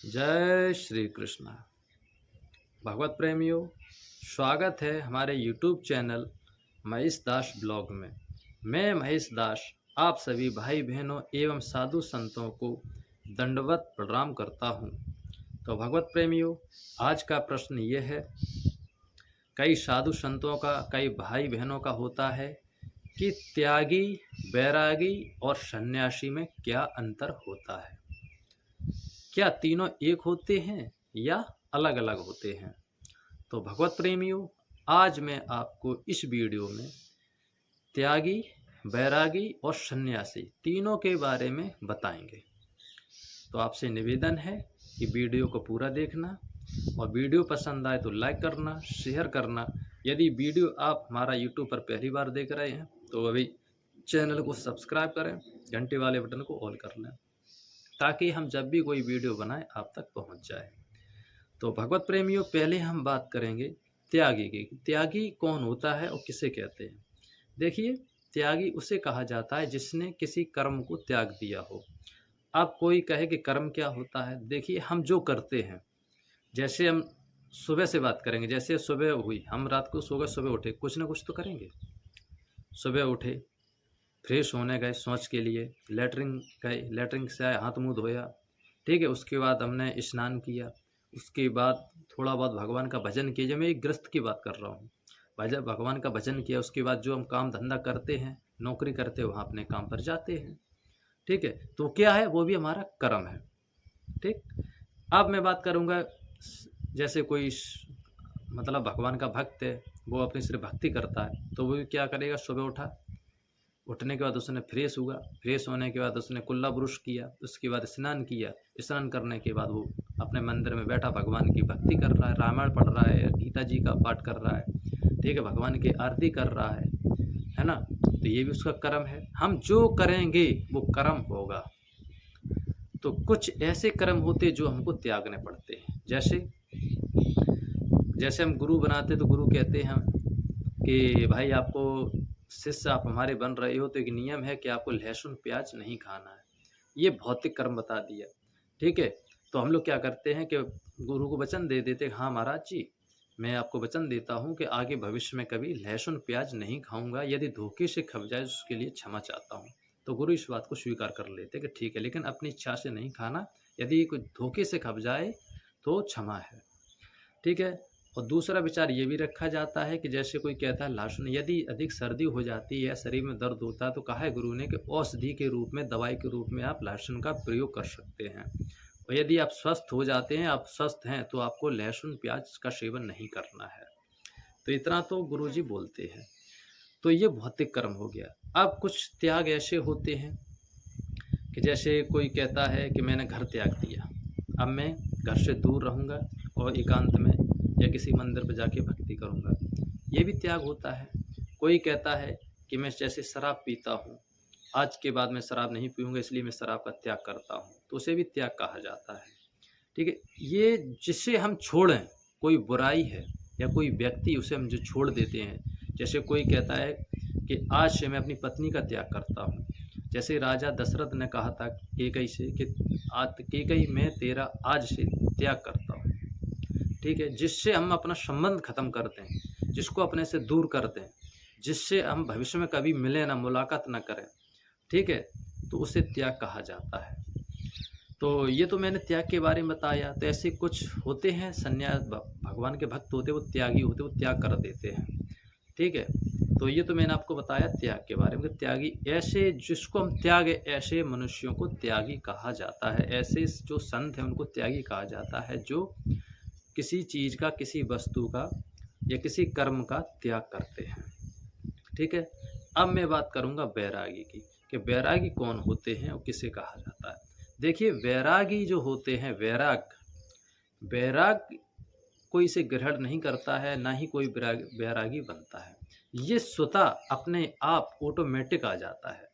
जय श्री कृष्ण। भगवत प्रेमियों, स्वागत है हमारे YouTube चैनल महेश दास ब्लॉग में। मैं महेश दास आप सभी भाई बहनों एवं साधु संतों को दंडवत प्रणाम करता हूँ। तो भगवत प्रेमियों, आज का प्रश्न ये है, कई साधु संतों का, कई भाई बहनों का होता है कि त्यागी, बैरागी और सन्यासी में क्या अंतर होता है। क्या तीनों एक होते हैं या अलग अलग होते हैं। तो भगवत प्रेमियों, आज मैं आपको इस वीडियो में त्यागी, बैरागी और सन्यासी तीनों के बारे में बताएंगे। तो आपसे निवेदन है कि वीडियो को पूरा देखना और वीडियो पसंद आए तो लाइक करना, शेयर करना। यदि वीडियो आप हमारा यूट्यूब पर पहली बार देख रहे हैं तो अभी चैनल को सब्सक्राइब करें, घंटे वाले बटन को ऑल कर लें ताकि हम जब भी कोई वीडियो बनाएं आप तक पहुंच जाए। तो भगवत प्रेमियों, पहले हम बात करेंगे त्यागी की। त्यागी कौन होता है और किसे कहते हैं। देखिए, त्यागी उसे कहा जाता है जिसने किसी कर्म को त्याग दिया हो। अब कोई कहे कि कर्म क्या होता है। देखिए, हम जो करते हैं, जैसे हम सुबह से बात करेंगे, जैसे सुबह हुई, हम रात को सो गए, सुबह उठे, कुछ ना कुछ तो करेंगे। सुबह उठे, फ्रेश होने गए शौच के लिए, लेटरिन गए, लेटरिन से आए, हाथ मुंह धोया, ठीक है। उसके बाद हमने स्नान किया, उसके बाद थोड़ा बहुत भगवान का भजन किया। जब मैं एक गृहस्थ की बात कर रहा हूँ, भगवान का भजन किया। उसके बाद जो हम काम धंधा करते हैं, नौकरी करते हैं, वहाँ अपने काम पर जाते हैं, ठीक है। तो क्या है, वो भी हमारा कर्म है, ठीक। अब मैं बात करूँगा, जैसे कोई मतलब भगवान का भक्त है, वो अपनी सिर्फ भक्ति करता है, तो वो क्या करेगा, सुबह उठा, उठने के बाद उसने फ्रेश हुआ, फ्रेश होने के बाद उसने कुल्ला ब्रुश किया, उसके बाद स्नान किया, स्नान करने के बाद वो अपने मंदिर में बैठा भगवान की भक्ति कर रहा है, रामायण पढ़ रहा है, गीता जी का पाठ कर रहा है, ठीक है, भगवान की आरती कर रहा है ना। तो ये भी उसका कर्म है। हम जो करेंगे वो कर्म होगा। तो कुछ ऐसे कर्म होते जो हमको त्यागने पड़ते हैं। जैसे हम गुरु बनाते तो गुरु कहते हैं कि भाई, आपको शिष्य आप हमारे बन रहे हो तो एक नियम है कि आपको लहसुन प्याज नहीं खाना है। ये भौतिक कर्म बता दिया, ठीक है। तो हम लोग क्या करते हैं कि गुरु को वचन दे देते, हाँ महाराज जी, मैं आपको वचन देता हूँ कि आगे भविष्य में कभी लहसुन प्याज नहीं खाऊंगा, यदि धोखे से खप जाए उसके लिए क्षमा चाहता हूँ। तो गुरु इस बात को स्वीकार कर लेते कि ठीक है, लेकिन अपनी इच्छा से नहीं खाना, यदि कोई धोखे से खप जाए तो क्षमा है, ठीक है। और दूसरा विचार ये भी रखा जाता है कि जैसे कोई कहता है लहसुन, यदि अधिक सर्दी हो जाती है, शरीर में दर्द होता है, तो कहा है गुरु ने कि औषधि के रूप में, दवाई के रूप में आप लहसुन का प्रयोग कर सकते हैं। और यदि आप स्वस्थ हो जाते हैं, आप स्वस्थ हैं, तो आपको लहसुन प्याज का सेवन नहीं करना है। तो इतना तो गुरु जी बोलते हैं। तो ये भौतिक कर्म हो गया। अब कुछ त्याग ऐसे होते हैं कि जैसे कोई कहता है कि मैंने घर त्याग दिया, अब मैं घर से दूर रहूँगा और एकांत में या किसी मंदिर पर जाके भक्ति करूँगा, ये भी त्याग होता है। कोई कहता है कि मैं जैसे शराब पीता हूँ, आज के बाद मैं शराब नहीं पीऊँगा, इसलिए मैं शराब का त्याग करता हूँ, तो उसे भी त्याग कहा जाता है, ठीक है। ये जिससे हम छोड़ें, कोई बुराई है या कोई व्यक्ति, उसे हम जो छोड़ देते हैं। जैसे कोई कहता है कि आज से मैं अपनी पत्नी का त्याग करता हूँ। जैसे राजा दशरथ ने कहा था कैकई से कि कैकई, मैं तेरा आज से त्याग करता हूँ, ठीक है। जिससे हम अपना संबंध खत्म करते हैं, जिसको अपने से दूर करते हैं, जिससे हम भविष्य में कभी मिले ना, मुलाकात ना करें, ठीक है, तो उसे त्याग कहा जाता है। तो ये तो मैंने त्याग के बारे में बताया। तो ऐसे कुछ होते हैं संन्यास, भगवान के भक्त होते, वो त्यागी होते, वो त्याग कर देते हैं, ठीक है। तो ये तो मैंने आपको बताया त्याग के बारे में। त्यागी ऐसे, जिसको हम त्याग, ऐसे मनुष्यों को त्यागी कहा जाता है। ऐसे जो संत हैं उनको त्यागी कहा जाता है, जो किसी चीज़ का, किसी वस्तु का या किसी कर्म का त्याग करते हैं, ठीक है। अब मैं बात करूंगा बैरागी की, कि बैरागी कौन होते हैं और किसे कहा जाता है। देखिए, वैरागी जो होते हैं, वैराग कोई इसे ग्रहण नहीं करता है, ना ही कोई वैरागी बनता है। ये स्वतः अपने आप ऑटोमेटिक आ जाता है।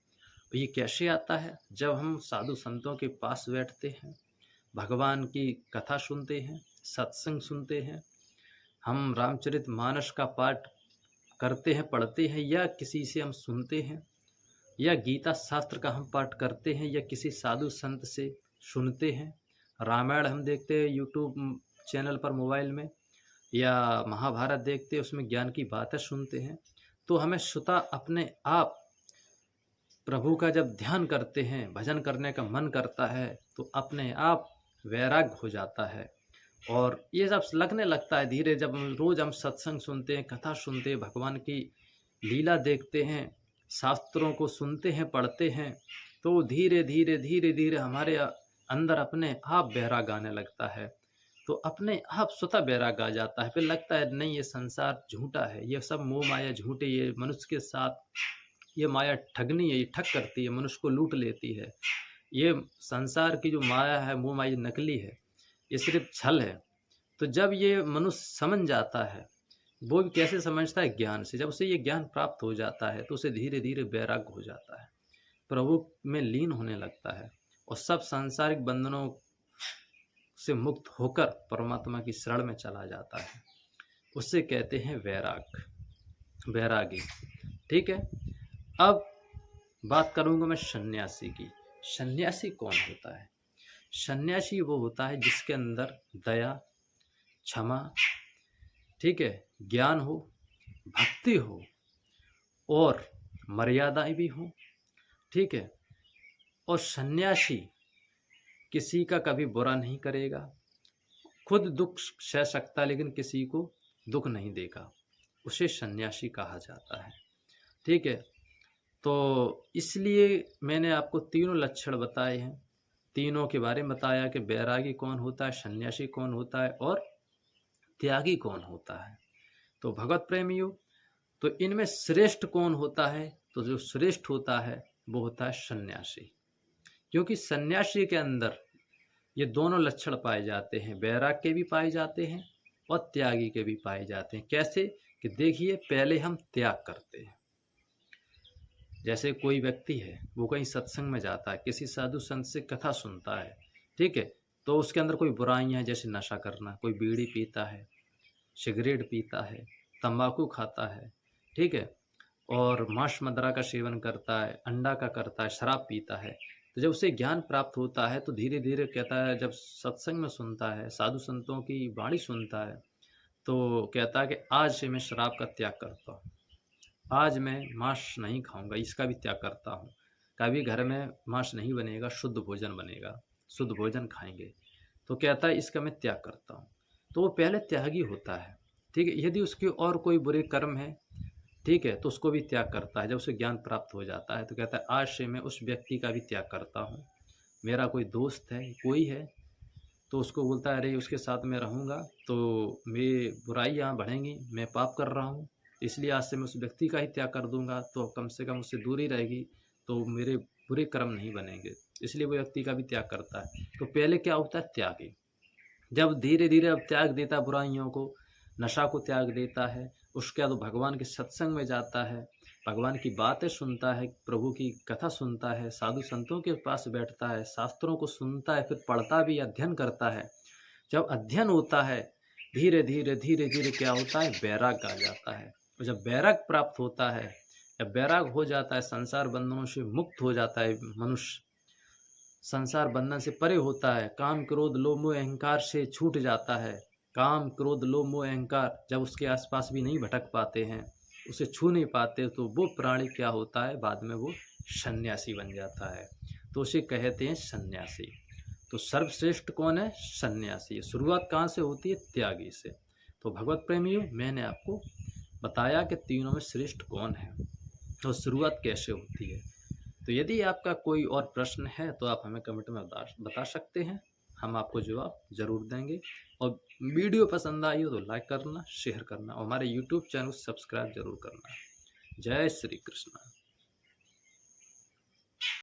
ये कैसे आता है? जब हम साधु संतों के पास बैठते हैं, भगवान की कथा सुनते हैं, सत्संग सुनते हैं, हम रामचरितमानस का पाठ करते हैं, पढ़ते हैं, या किसी से हम सुनते हैं, या गीता शास्त्र का हम पाठ करते हैं, या किसी साधु संत से सुनते हैं, रामायण हम देखते हैं यूट्यूब चैनल पर मोबाइल में, या महाभारत देखते हैं, उसमें ज्ञान की बातें सुनते हैं, तो हमें स्वतः अपने आप प्रभु का जब ध्यान करते हैं, भजन करने का मन करता है, तो अपने आप वैराग्य हो जाता है। और ये सब लगने लगता है धीरे, जब रोज़ हम सत्संग सुनते हैं, कथा सुनते हैं, भगवान की लीला देखते हैं, शास्त्रों को सुनते हैं, पढ़ते हैं, तो धीरे धीरे धीरे धीरे हमारे अंदर अपने आप वैराग्य आने लगता है। तो अपने आप स्वतः वैराग्य आ जाता है। फिर लगता है नहीं, ये संसार झूठा है, ये सब मोह माया झूठी, ये मनुष्य के साथ ये माया ठगनी है, ये ठग करती है, मनुष्य को लूट लेती है। ये संसार की जो माया है, मोह माया नकली है, ये सिर्फ छल है। तो जब ये मनुष्य समझ जाता है, वो भी कैसे समझता है? ज्ञान से। जब उसे ये ज्ञान प्राप्त हो जाता है तो उसे धीरे धीरे वैराग्य हो जाता है, प्रभु में लीन होने लगता है, और सब सांसारिक बंधनों से मुक्त होकर परमात्मा की शरण में चला जाता है। उससे कहते हैं वैराग्य, वैरागी। ठीक है, अब बात करूंगा मैं सन्यासी की। सन्यासी कौन होता है? सन्यासी वो होता है जिसके अंदर दया, क्षमा, ठीक है, ज्ञान हो, भक्ति हो, और मर्यादाएं भी हो। ठीक है, और सन्यासी किसी का कभी बुरा नहीं करेगा, खुद दुख सह सकता लेकिन किसी को दुख नहीं देगा, उसे सन्यासी कहा जाता है। ठीक है, तो इसलिए मैंने आपको तीनों लक्षण बताए हैं, तीनों के बारे में बताया कि बैरागी कौन होता है, सन्यासी कौन होता है, और त्यागी कौन होता है। तो भगवत प्रेमियों, तो इनमें श्रेष्ठ कौन होता है? तो जो श्रेष्ठ होता है वो होता है सन्यासी, क्योंकि सन्यासी के अंदर ये दोनों लक्षण पाए जाते हैं, वैराग के भी पाए जाते हैं और त्यागी के भी पाए जाते हैं। कैसे? कि देखिए, पहले हम त्याग करते हैं। जैसे कोई व्यक्ति है, वो कहीं सत्संग में जाता है, किसी साधु संत से कथा सुनता है, ठीक है, तो उसके अंदर कोई बुराइयां हैं, जैसे नशा करना, कोई बीड़ी पीता है, सिगरेट पीता है, तंबाकू खाता है, ठीक है, और मांस मदिरा का सेवन करता है, अंडा का करता है, शराब पीता है। तो जब उसे ज्ञान प्राप्त होता है तो धीरे धीरे कहता है, जब सत्संग में सुनता है, साधु संतों की वाणी सुनता है, तो कहता है कि आज से मैं शराब का त्याग करता हूँ, आज मैं मांस नहीं खाऊंगा, इसका भी त्याग करता हूँ, कभी घर में मांस नहीं बनेगा, शुद्ध भोजन बनेगा, शुद्ध भोजन खाएंगे। तो कहता है इसका मैं त्याग करता हूँ। तो वो पहले त्यागी होता है। ठीक है, यदि उसके और कोई बुरे कर्म है, ठीक है, तो उसको भी त्याग करता है। जब उसे ज्ञान प्राप्त हो जाता है तो कहता है आज से मैं उस व्यक्ति का भी त्याग करता हूँ। मेरा कोई दोस्त है, कोई है, तो उसको बोलता है अरे उसके साथ मैं रहूँगा तो मेरी बुराइयाँ बढ़ेंगी, मैं पाप कर रहा हूँ, इसलिए आज से मैं उस व्यक्ति का ही त्याग कर दूंगा, तो कम से कम उससे दूरी रहेगी, तो मेरे बुरे कर्म नहीं बनेंगे, इसलिए वो व्यक्ति का भी त्याग करता है। तो पहले क्या होता है? त्यागी। जब धीरे धीरे अब त्याग देता है बुराइयों को, नशा को त्याग देता है, उसके बाद भगवान के सत्संग में जाता है, भगवान की बातें सुनता है, प्रभु की कथा सुनता है, साधु संतों के पास बैठता है, शास्त्रों को सुनता है, फिर पढ़ता भी, अध्ययन करता है। जब अध्ययन होता है, धीरे धीरे धीरे धीरे क्या होता है? वैराग आ जाता है। और जब वैराग प्राप्त होता है, जब वैराग हो जाता है, संसार बंधनों से मुक्त हो जाता है मनुष्य, संसार बंधन से परे होता है, काम क्रोध लोभ मोह अहंकार से छूट जाता है। काम क्रोध लोभ मोह अहंकार जब उसके आसपास भी नहीं भटक पाते हैं, उसे छू नहीं पाते, तो वो प्राणी क्या होता है? बाद में वो सन्यासी बन जाता है। तो उसे कहते हैं सन्यासी। तो सर्वश्रेष्ठ कौन है? सन्यासी। शुरुआत कहाँ से होती है? त्यागी से। तो भगवत प्रेमियों, मैंने आपको बताया कि तीनों में श्रेष्ठ कौन है, तो शुरुआत कैसे होती है। तो यदि आपका कोई और प्रश्न है तो आप हमें कमेंट में बता सकते हैं, हम आपको जवाब जरूर देंगे। और वीडियो पसंद आई हो तो लाइक करना, शेयर करना, और हमारे यूट्यूब चैनल को सब्सक्राइब जरूर करना। जय श्री कृष्ण।